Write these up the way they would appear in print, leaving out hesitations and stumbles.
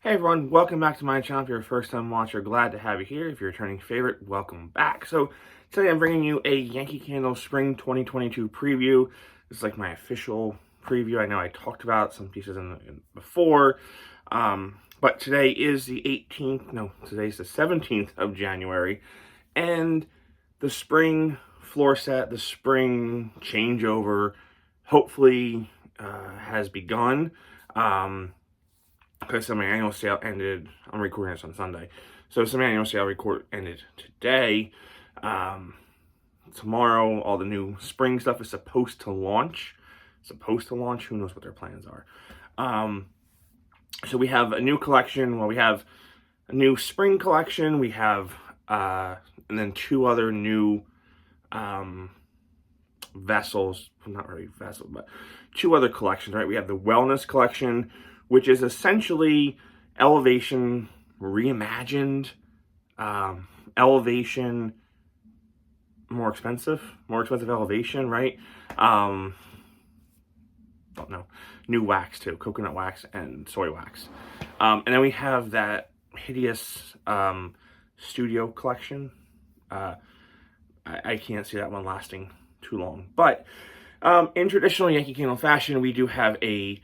Hey everyone, welcome back to my channel. If you're a first-time watcher, glad to have you here. If you're a returning favorite, welcome back. So today I'm bringing you a Yankee Candle Spring 2022 preview. This is like my official preview. I know I talked about some pieces before, but today is the 18th, no, today's the 17th of January, and the spring floor set, the spring changeover, hopefully has begun. Because my annual sale ended, I'm recording this on Sunday, so some annual sale ended today. Tomorrow, all the new spring stuff is supposed to launch. Who knows what their plans are. So we have a new collection. Well, we have a new spring collection. We have, and then two other new vessels. Not really vessels, but two other collections, right? We have the Wellness Collection, which is essentially elevation reimagined, elevation more expensive elevation, right? Don't know. New wax too, coconut wax and soy wax. And then we have that hideous studio collection. I can't see that one lasting too long. But in traditional Yankee Candle fashion, we do have a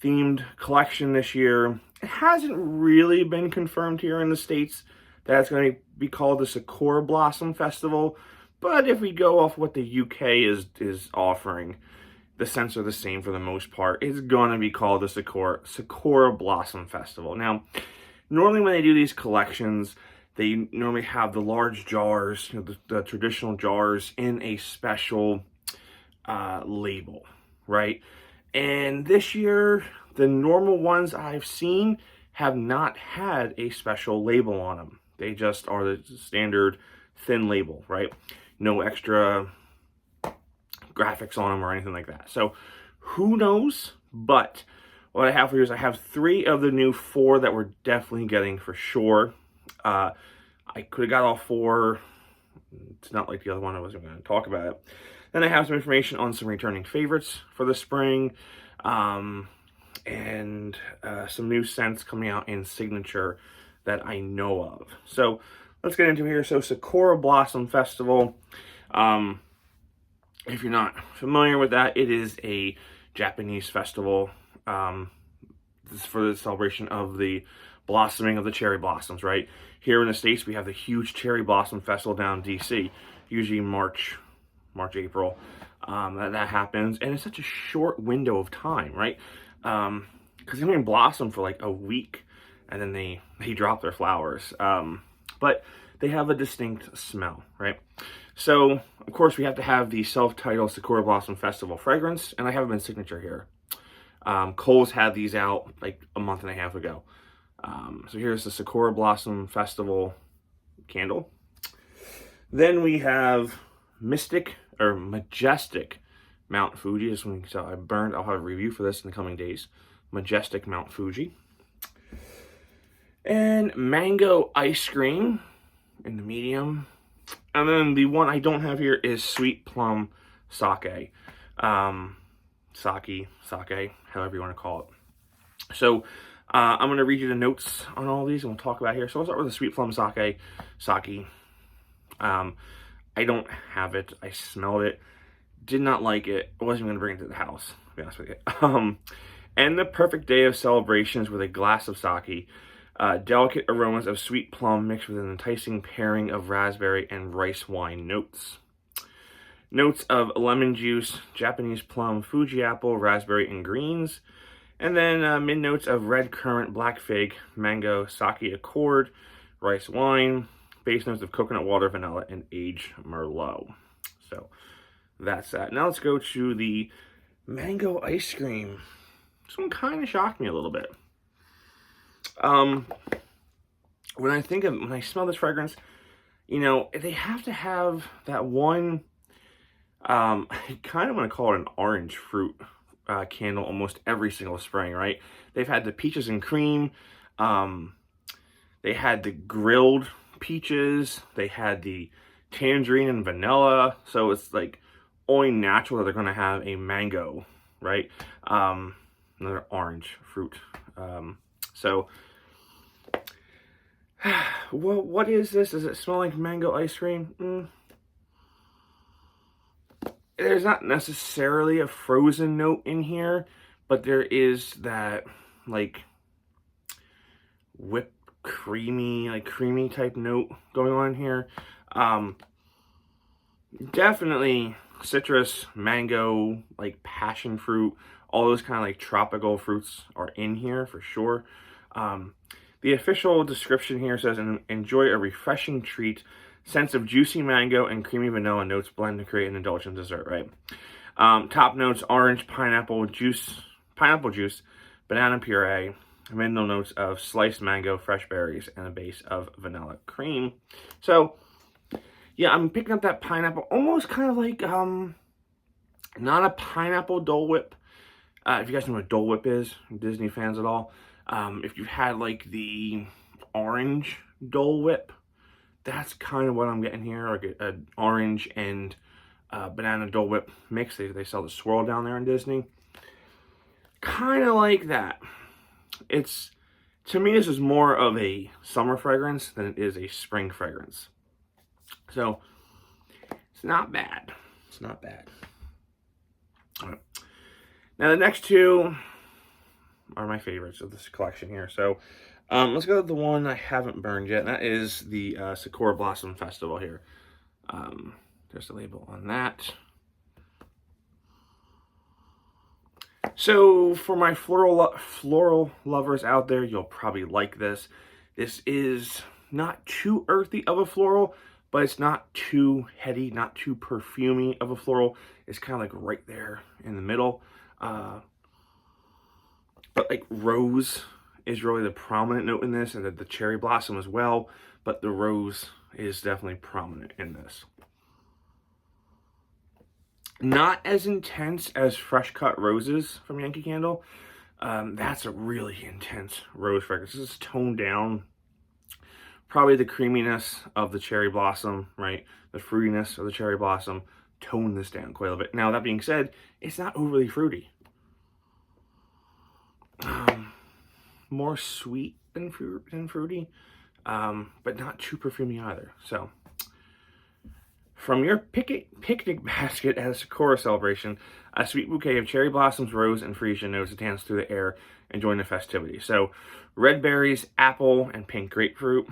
themed collection this year. It hasn't really been confirmed here in the States that it's going to be called the Sakura Blossom Festival, but if we go off what the UK is offering, the scents are the same for the most part. It's going to be called the Sakura Blossom Festival. Now, normally when they do these collections, they normally have the large jars, the traditional jars, in a special label, right? And this year, the normal ones I've seen have not had a special label on them. They just are the standard thin label, right? No extra graphics on them or anything like that. So who knows? But what I have for you is I have 3 of the new 4 that we're definitely getting for sure. I could have got all 4. It's not like the other one. I wasn't going to talk about it. Then I have some information on some returning favorites for the spring, and some new scents coming out in Signature that I know of. So let's get into here. So Sakura Blossom Festival, if you're not familiar with that, it is a Japanese festival. This is for the celebration of the blossoming of the cherry blossoms, right? Here in the States, we have the huge Cherry Blossom Festival down in DC, usually March, April, that happens, and it's such a short window of time, right? Because they only blossom for like a week, and then they drop their flowers. But they have a distinct smell, right? So, of course, we have to have the self-titled Sakura Blossom Festival fragrance, and I have them in Signature here. Kohl's had these out like a month and a half ago. So here's the Sakura Blossom Festival candle. Then we have Majestic Mt. Fuji. This one I burned. I'll have a review for this in the coming days. Majestic Mt. Fuji. And Mango Ice Cream in the medium. And then the one I don't have here is Sweet Plum Sake. Sake, however you want to call it. So I'm going to read you the notes on all these and we'll talk about here. So I'll start with the Sweet Plum Sake. I don't have it. I smelled it. Did not like it. I wasn't even going to bring it to the house, to be honest with you. And the perfect day of celebrations with a glass of sake. Delicate aromas of sweet plum mixed with an enticing pairing of raspberry and rice wine notes. Notes of lemon juice, Japanese plum, Fuji apple, raspberry, and greens. And then mid notes of red currant, black fig, mango, sake accord, rice wine. Base notes of coconut water, vanilla, and aged Merlot. So that's that. Now let's go to the mango ice cream. This one kind of shocked me a little bit. When I smell this fragrance, they have to have that one, I kind of want to call it an orange fruit candle almost every single spring, right? They've had the peaches and cream. They had the grilled peaches. They had the tangerine and vanilla. So it's like only natural that they're going to have a mango, right? Another orange fruit. So Well, what is this? Does it smell like mango ice cream? There's not necessarily a frozen note in here, but there is that, like, whipped creamy, like creamy type note going on here. Definitely citrus, mango, like passion fruit, all those kind of like tropical fruits are in here for sure. The official description here says, enjoy a refreshing treat, sense of juicy mango and creamy vanilla notes blend to create an indulgent dessert, right? Top notes, orange, pineapple juice, banana puree, middle notes of sliced mango, fresh berries, and a base of vanilla cream. So, yeah, I'm picking up that pineapple, almost kind of like, not a pineapple Dole Whip. If you guys know what Dole Whip is, Disney fans at all, if you've had like the orange Dole Whip, that's kind of what I'm getting here, like an orange and banana Dole Whip mix. They sell the swirl down there in Disney. Kind of like that. To me, this is more of a summer fragrance than it is a spring fragrance. So, it's not bad. It's not bad. All right. Now, the next two are my favorites of this collection here. So, let's go with the one I haven't burned yet. And that is the Sakura Blossom Festival here. There's the label on that. So, for my floral lovers out there, you'll probably like this. This is not too earthy of a floral, but it's not too heady, not too perfumey of a floral. It's kind of like right there in the middle. But like rose is really the prominent note in this, and the cherry blossom as well, but the rose is definitely prominent in this. Not as intense as Fresh Cut Roses from Yankee Candle. That's a really intense rose fragrance. This is toned down. Probably the creaminess of the cherry blossom, right? The fruitiness of the cherry blossom tone this down quite a bit. Now, that being said, it's not overly fruity. More sweet than fruity, but not too perfumey either. So, from your picnic basket at a Sakura celebration, a sweet bouquet of cherry blossoms, rose, and freesia notes dance through the air and join the festivities. So, red berries, apple, and pink grapefruit,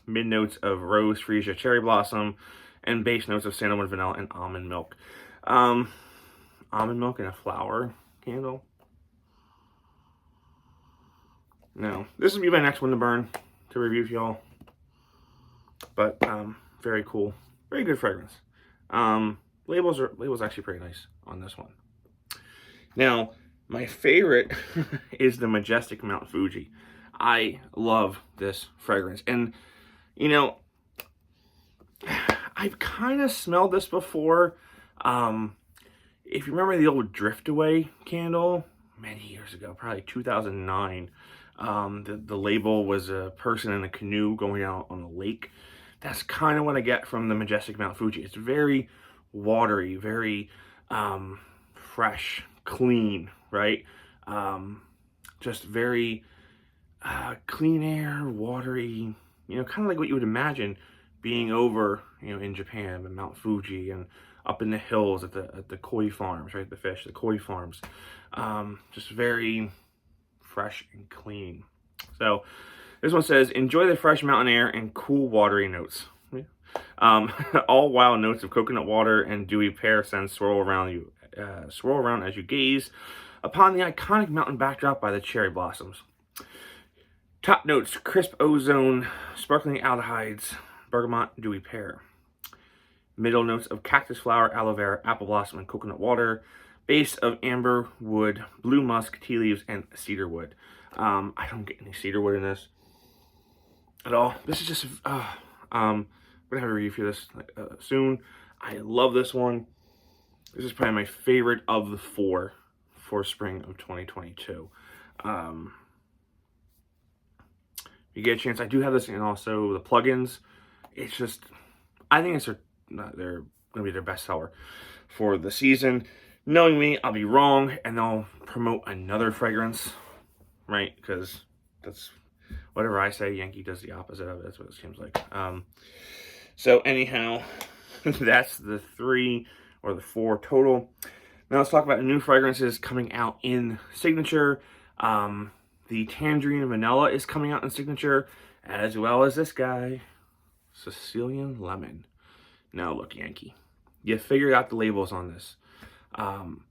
mid notes of rose, freesia, cherry blossom, and base notes of sandalwood, vanilla, and almond milk. Almond milk in a flower candle. No, this will be my next one to burn, to review for y'all. But, very cool. Very good fragrance. Label's actually pretty nice on this one. Now, my favorite is the Majestic Mt. Fuji. I love this fragrance. And, you know, I've kind of smelled this before. If you remember the old Drift Away candle, many years ago, probably 2009, the label was a person in a canoe going out on a lake. That's kind of what I get from the Majestic Mt. Fuji. It's very watery, very fresh, clean, right? Just very clean air, watery, you know, kind of like what you would imagine being over, you know, in Japan and Mount Fuji and up in the hills at the koi farms, right? The koi farms. Just very fresh and clean. So this one says, enjoy the fresh mountain air and cool watery notes. All wild notes of coconut water and dewy pear scents swirl around as you gaze upon the iconic mountain backdrop by the cherry blossoms. Top notes, crisp ozone, sparkling aldehydes, bergamot, dewy pear. Middle notes of cactus flower, aloe vera, apple blossom, and coconut water. Base of amber wood, blue musk, tea leaves, and cedar wood. I don't get any cedar wood in this at all. This is just, I'm gonna have a review for this soon. I love this one. This is probably my favorite of the four for spring of 2022. You get a chance, I do have this, and also the plugins. It's just, I think they're gonna be their best seller for the season. Knowing me, I'll be wrong, and they'll promote another fragrance, right? Because that's Whatever I say, Yankee does the opposite of it. That's what it seems like. So anyhow, that's the 3 or the 4 total. Now let's talk about new fragrances coming out in Signature. The Tangerine Vanilla is coming out in Signature, as well as this guy, Sicilian Lemon. Now look, Yankee, you figured out the labels on this. I'm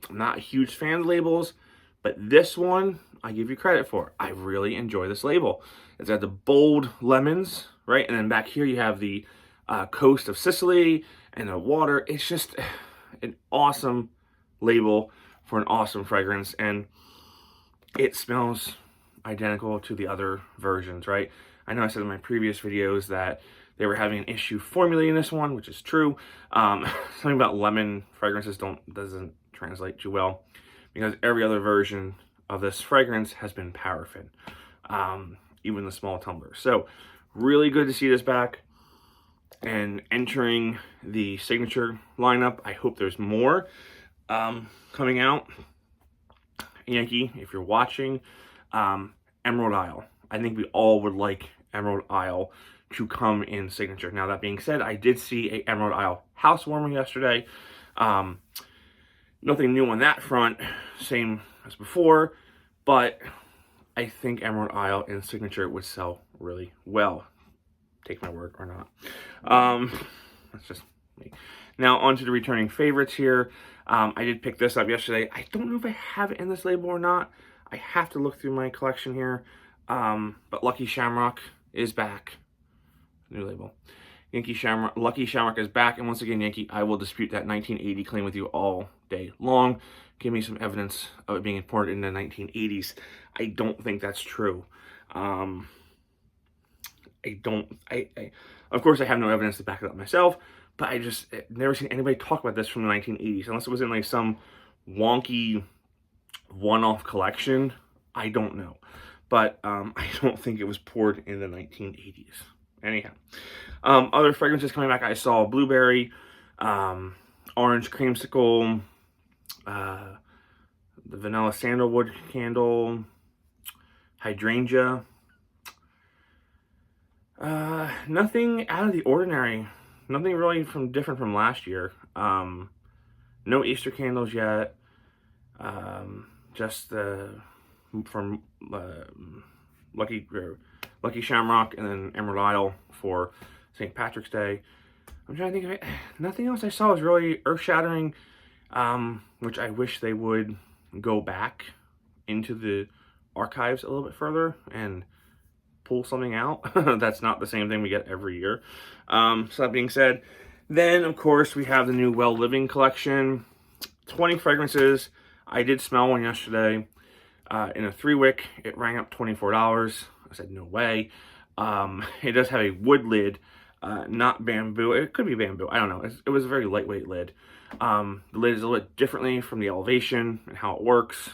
not a huge fan of labels, but this one I give you credit for. I really enjoy this label. It's got the bold lemons, right? And then back here you have the coast of Sicily and the water. It's just an awesome label for an awesome fragrance, and it smells identical to the other versions, right? I know I said in my previous videos that they were having an issue formulating this one, which is true. Something about lemon fragrances doesn't translate too well, because every other version of this fragrance has been paraffin, even the small tumbler. So really good to see this back and entering the Signature lineup. I hope there's more coming out. Yankee, if you're watching, Emerald Isle. I think we all would like Emerald Isle to come in Signature. Now, that being said, I did see a Emerald Isle housewarming yesterday. Nothing new on that front, same as before, but I think Emerald Isle in Signature would sell really well. Take my word or not. That's just me. Now, on to the returning favorites here. I did pick this up yesterday. I don't know if I have it in this label or not. I have to look through my collection here. But Lucky Shamrock is back. New label. Lucky Shamrock is back. And once again, Yankee, I will dispute that 1980 claim with you all day long. Give me some evidence of it being imported in the 1980s. I don't think that's true. Of course, I have no evidence to back it up myself, but I just never seen anybody talk about this from the 1980s, unless it was in like some wonky one-off collection. I don't know, but I don't think it was poured in the 1980s. Anyhow, other fragrances coming back, I saw blueberry, orange creamsicle, the vanilla sandalwood candle, hydrangea. Nothing out of the ordinary. Nothing really different from last year. No Easter candles yet. Just from Lucky Shamrock, and then Emerald Isle for St. Patrick's Day. I'm trying to think of it. Nothing else I saw was really earth-shattering, which I wish they would go back into the archives a little bit further and pull something out. That's not the same thing we get every year. So that being said, then of course we have the new Well Living collection. 20 fragrances. I did smell one yesterday in a 3-wick. It rang up $24. I said, no way. It does have a wood lid, not bamboo. It could be bamboo. I don't know. It was a very lightweight lid. The lid is a little bit differently from the Elevation and how it works.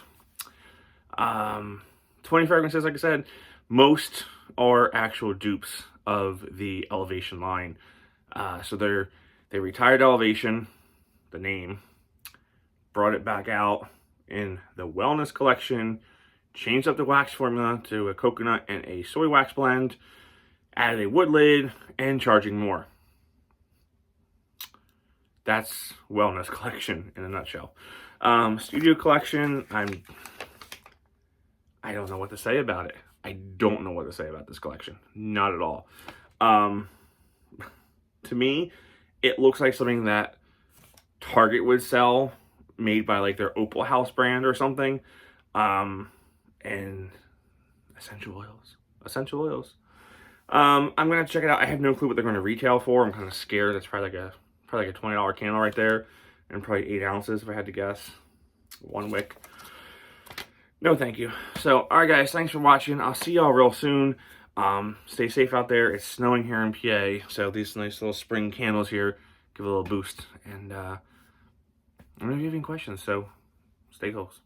20 fragrances, like I said. Most are actual dupes of the Elevation line. So they retired Elevation, the name, brought it back out in the Wellness collection, changed up the wax formula to a coconut and a soy wax blend, added a wood lid, and charging more. That's Wellness collection in a nutshell. Studio collection, I don't know what to say about it. I don't know what to say about this collection. Not at all. To me, it looks like something that Target would sell, made by like their Opal House brand or something. And essential oils. I'm gonna check it out. I have no clue what they're going to retail for. I'm kind of scared. That's probably like a $20 candle right there, and probably 8 ounces if I had to guess. 1 wick. No, thank you. So, all right, guys, thanks for watching. I'll see y'all real soon. Stay safe out there. It's snowing here in PA, so these nice little spring candles here give a little boost. And I'm gonna give you any questions, so stay close.